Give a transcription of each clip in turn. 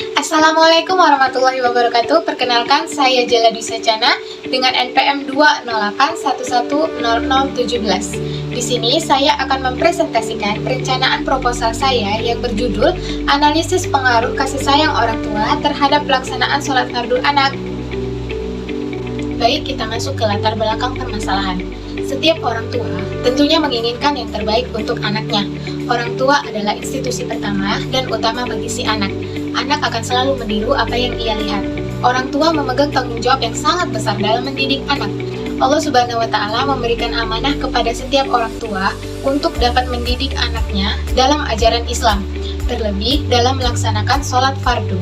Assalamualaikum warahmatullahi wabarakatuh. Perkenalkan, saya Jela Dwi Secana dengan NPM 208110017. Di sini saya akan mempresentasikan perencanaan proposal saya yang berjudul Analisis Pengaruh Kasih Sayang Orang Tua Terhadap Pelaksanaan Sholat Fardu Anak. Baik, kita masuk ke latar belakang permasalahan. Setiap orang tua tentunya menginginkan yang terbaik untuk anaknya. Orang tua adalah institusi pertama dan utama bagi si anak. Anak akan selalu meniru apa yang ia lihat. Orang tua memegang tanggung jawab yang sangat besar dalam mendidik anak. Allah Subhanahu wa Ta'ala memberikan amanah kepada setiap orang tua untuk dapat mendidik anaknya dalam ajaran Islam, terlebih dalam melaksanakan sholat fardu.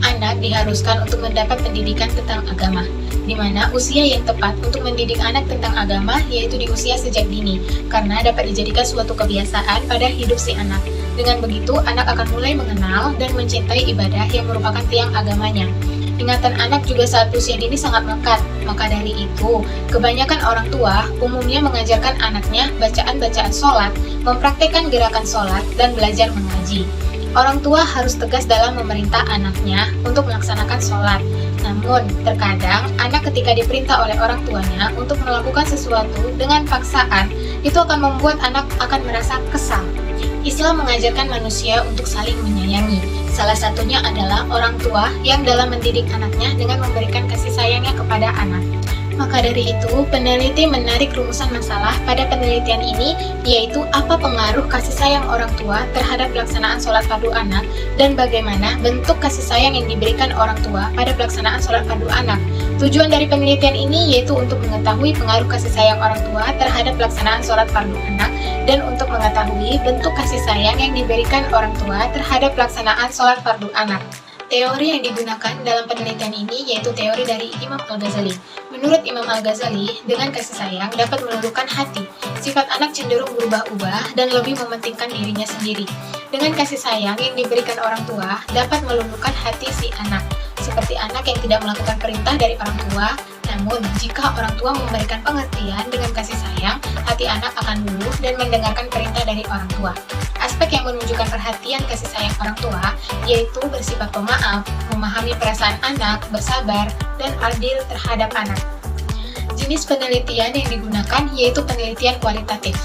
Anak diharuskan untuk mendapat pendidikan tentang agama, di mana usia yang tepat untuk mendidik anak tentang agama yaitu di usia sejak dini, karena dapat dijadikan suatu kebiasaan pada hidup si anak. Dengan begitu, anak akan mulai mengenal dan mencintai ibadah yang merupakan tiang agamanya. Ingatan anak juga saat usia dini sangat melekat, maka dari itu, kebanyakan orang tua umumnya mengajarkan anaknya bacaan-bacaan sholat, mempraktekkan gerakan sholat, dan belajar mengaji. Orang tua harus tegas dalam memerintah anaknya untuk melaksanakan sholat. Namun, terkadang anak ketika diperintah oleh orang tuanya untuk melakukan sesuatu dengan paksaan, itu akan membuat anak akan merasa kesal. Islam mengajarkan manusia untuk saling menyayangi. Salah satunya adalah orang tua yang dalam mendidik anaknya dengan memberikan kasih sayangnya kepada anak. Maka dari itu, peneliti menarik rumusan masalah pada penelitian ini, yaitu apa pengaruh kasih sayang orang tua terhadap pelaksanaan sholat fardu anak dan bagaimana bentuk kasih sayang yang diberikan orang tua pada pelaksanaan sholat fardu anak. Tujuan dari penelitian ini yaitu untuk mengetahui pengaruh kasih sayang orang tua terhadap pelaksanaan sholat fardu anak dan untuk mengetahui bentuk kasih sayang yang diberikan orang tua terhadap pelaksanaan sholat fardu anak. Teori yang digunakan dalam penelitian ini yaitu teori dari Imam Al-Ghazali. Menurut Imam Al-Ghazali, dengan kasih sayang dapat meluluhkan hati. Sifat anak cenderung berubah-ubah dan lebih mementingkan dirinya sendiri. Dengan kasih sayang yang diberikan orang tua dapat meluluhkan hati si anak. Seperti anak yang tidak melakukan perintah dari orang tua, namun jika orang tua memberikan pengertian dengan kasih sayang, hati anak akan luluh dan mendengarkan perintah dari orang tua. Aspek yang menunjukkan perhatian kasih sayang orang tua yaitu bersifat pemaaf, memahami perasaan anak, bersabar, dan adil terhadap anak. Jenis penelitian yang digunakan yaitu penelitian kualitatif.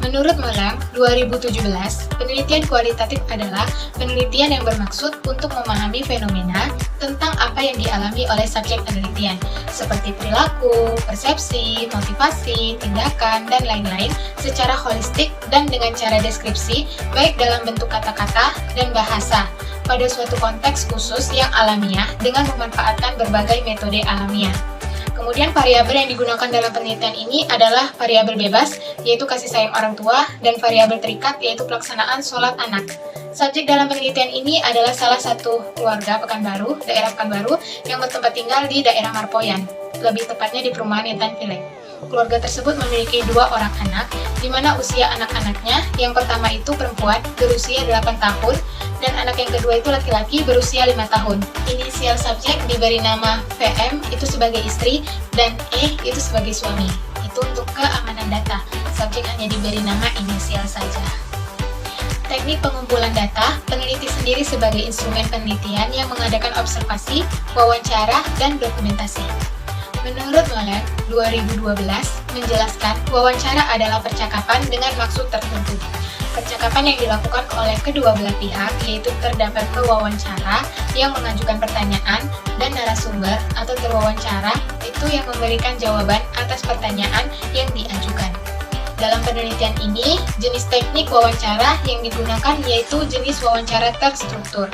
Menurut Molang 2017, penelitian kualitatif adalah penelitian yang bermaksud untuk memahami fenomena tentang apa yang dialami oleh subjek penelitian, seperti perilaku, persepsi, motivasi, tindakan, dan lain-lain secara holistik dan dengan cara deskripsi, baik dalam bentuk kata-kata dan bahasa, pada suatu konteks khusus yang alamiah dengan memanfaatkan berbagai metode alamiah. Kemudian variabel yang digunakan dalam penelitian ini adalah variabel bebas, yaitu kasih sayang orang tua, dan variabel terikat, yaitu pelaksanaan sholat anak. Subjek dalam penelitian ini adalah salah satu keluarga Pekanbaru, daerah Pekanbaru, yang bertempat tinggal di daerah Marpoyan, lebih tepatnya di perumahan Intan Pilek. Keluarga tersebut memiliki 2 orang anak, di mana usia anak-anaknya yang pertama itu perempuan berusia 8 tahun, dan anak yang kedua itu laki-laki berusia 5 tahun. Inisial subjek diberi nama VM itu sebagai istri dan E itu sebagai suami. Itu untuk keamanan data. Subjek hanya diberi nama inisial saja. Teknik pengumpulan data, peneliti sendiri sebagai instrumen penelitian yang mengadakan observasi, wawancara, dan dokumentasi. Menurut Moller 2012 menjelaskan wawancara adalah percakapan dengan maksud tertentu. Percakapan yang dilakukan oleh kedua belah pihak yaitu terdapat pewawancara yang mengajukan pertanyaan dan narasumber atau terwawancara itu yang memberikan jawaban atas pertanyaan yang diajukan. Dalam penelitian ini, jenis teknik wawancara yang digunakan yaitu jenis wawancara terstruktur.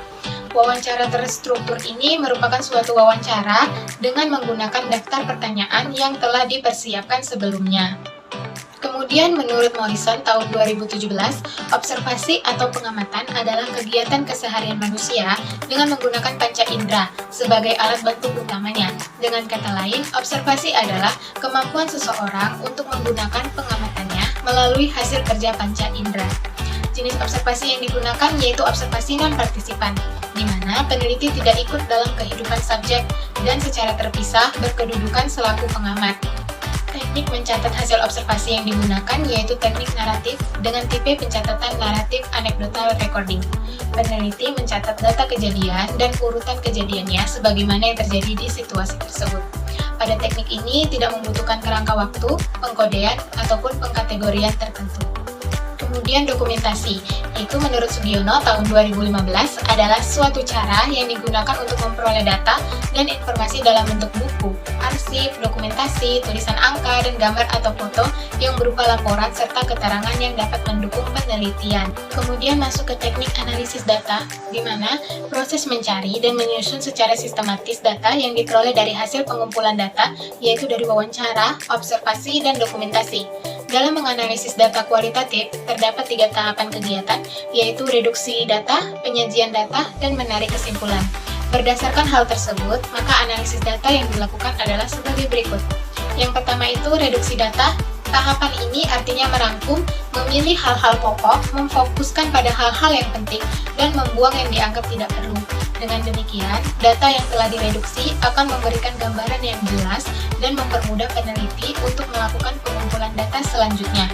Wawancara terstruktur ini merupakan suatu wawancara dengan menggunakan daftar pertanyaan yang telah dipersiapkan sebelumnya. Kemudian menurut Morrison tahun 2017, observasi atau pengamatan adalah kegiatan keseharian manusia dengan menggunakan panca indera sebagai alat bantu utamanya. Dengan kata lain, observasi adalah kemampuan seseorang untuk menggunakan pengamatannya melalui hasil kerja panca indera. Jenis observasi yang digunakan yaitu observasi non-partisipan, di mana peneliti tidak ikut dalam kehidupan subjek dan secara terpisah berkedudukan selaku pengamat. Teknik mencatat hasil observasi yang digunakan yaitu teknik naratif dengan tipe pencatatan naratif anekdotal recording. Peneliti mencatat data kejadian dan urutan kejadiannya sebagaimana yang terjadi di situasi tersebut. Pada teknik ini tidak membutuhkan kerangka waktu, pengkodean, ataupun pengkategorian tertentu. Kemudian dokumentasi, itu menurut Sugiono tahun 2015 adalah suatu cara yang digunakan untuk memperoleh data dan informasi dalam bentuk buku, arsip, dokumentasi, tulisan angka, dan gambar atau foto yang berupa laporan serta keterangan yang dapat mendukung penelitian. Kemudian masuk ke teknik analisis data, di mana proses mencari dan menyusun secara sistematis data yang diperoleh dari hasil pengumpulan data, yaitu dari wawancara, observasi, dan dokumentasi. Dalam menganalisis data kualitatif, terdapat 3 tahapan kegiatan, yaitu reduksi data, penyajian data, dan menarik kesimpulan. Berdasarkan hal tersebut, maka analisis data yang dilakukan adalah sebagai berikut. Yang pertama itu reduksi data. Tahapan ini artinya merangkum, memilih hal-hal pokok, memfokuskan pada hal-hal yang penting, dan membuang yang dianggap tidak perlu. Dengan demikian, data yang telah direduksi akan memberikan gambaran yang jelas dan mempermudah peneliti untuk melakukan pengumpulan data selanjutnya.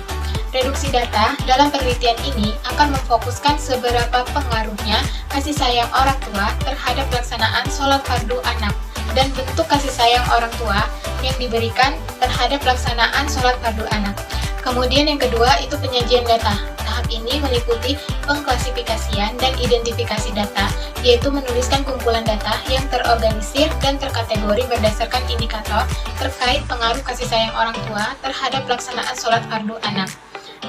Reduksi data dalam penelitian ini akan memfokuskan seberapa pengaruhnya kasih sayang orang tua terhadap pelaksanaan sholat fardu anak dan bentuk kasih sayang orang tua yang diberikan terhadap pelaksanaan sholat fardu anak. Kemudian yang kedua itu penyajian data. Tahap ini meliputi pengklasifikasian dan identifikasi data, yaitu menuliskan kumpulan data yang terorganisir dan terkategori berdasarkan indikator terkait pengaruh kasih sayang orang tua terhadap pelaksanaan sholat fardu anak.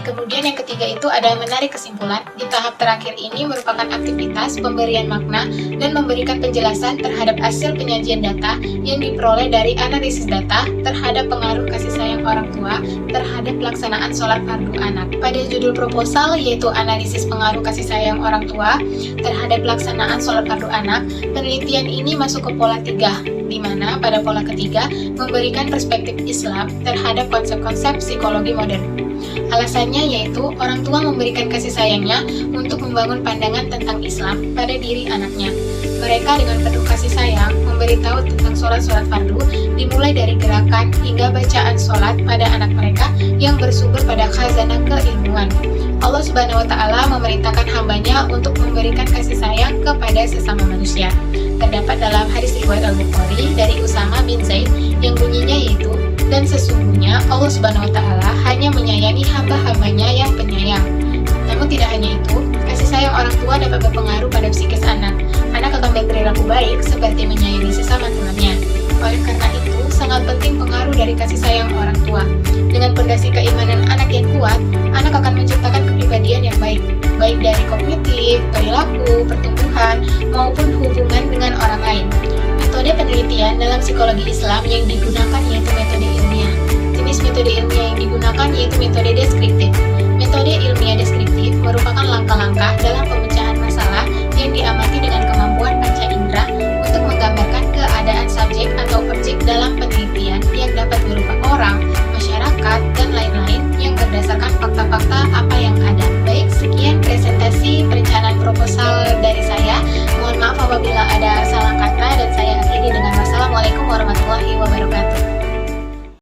Kemudian yang ketiga itu ada menarik kesimpulan. Di tahap terakhir ini merupakan aktivitas pemberian makna dan memberikan penjelasan terhadap hasil penyajian data yang diperoleh dari analisis data terhadap pengaruh kasih sayang orang tua terhadap pelaksanaan sholat fardu anak. Pada judul proposal yaitu analisis pengaruh kasih sayang orang tua terhadap pelaksanaan sholat fardu anak, penelitian ini masuk ke pola 3, di mana pada pola ketiga memberikan perspektif Islam terhadap konsep-konsep psikologi modern. Alasannya yaitu orang tua memberikan kasih sayangnya untuk membangun pandangan tentang Islam pada diri anaknya. Mereka dengan penuh kasih sayang memberitahu tentang sholat-sholat fardu dimulai dari gerakan hingga bacaan sholat pada anak mereka yang bersumber pada khazanah keilmuan. Allah Subhanahu wa Ta'ala memerintahkan hambanya untuk memberikan kasih sayang kepada sesama manusia. Terdapat dalam hadis riwayat Al-Bukhari dari Usama bin Zaid yang bunyinya yaitu, dan sesungguhnya Allah Subhanahu wa Ta'ala hanya menyayangi hamba-hambanya yang penyayang. Namun tidak hanya itu, kasih sayang orang tua dapat berpengaruh pada psikis anak. Anak akan berperilaku baik seperti menyayangi sesama temannya. Oleh karena itu, sangat penting pengaruh dari kasih sayang orang tua. Dengan pondasi keimanan anak yang kuat, anak akan menciptakan kepribadian yang baik, baik dari kognitif, perilaku, pertumbuhan, maupun hubungan dengan orang lain. Metode penelitian dalam psikologi Islam yang digunakan yaitu metode ilmiah. Jenis metode ilmiah yang digunakan yaitu metode deskriptif. Metode ilmiah deskriptif merupakan langkah-langkah dalam pemecahan masalah yang diamankan